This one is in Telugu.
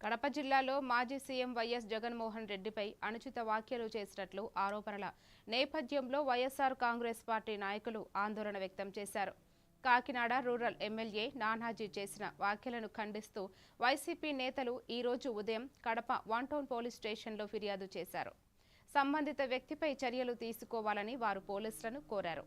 కడప జిల్లాలో మాజీ సీఎం వైఎస్ జగన్మోహన్ రెడ్డిపై అనుచిత వ్యాఖ్యలు చేసినట్లు ఆరోపణల నేపథ్యంలో వైఎస్ఆర్ కాంగ్రెస్ పార్టీ నాయకులు ఆందోళన వ్యక్తం చేశారు. కాకినాడ రూరల్ ఎమ్మెల్యే నానాజీ చేసిన వ్యాఖ్యలను ఖండిస్తూ వైసీపీ నేతలు ఈ రోజు ఉదయం కడప 1 టౌన్ పోలీస్ స్టేషన్లో ఫిర్యాదు చేశారు. సంబంధిత వ్యక్తిపై చర్యలు తీసుకోవాలని వారు పోలీసులను కోరారు.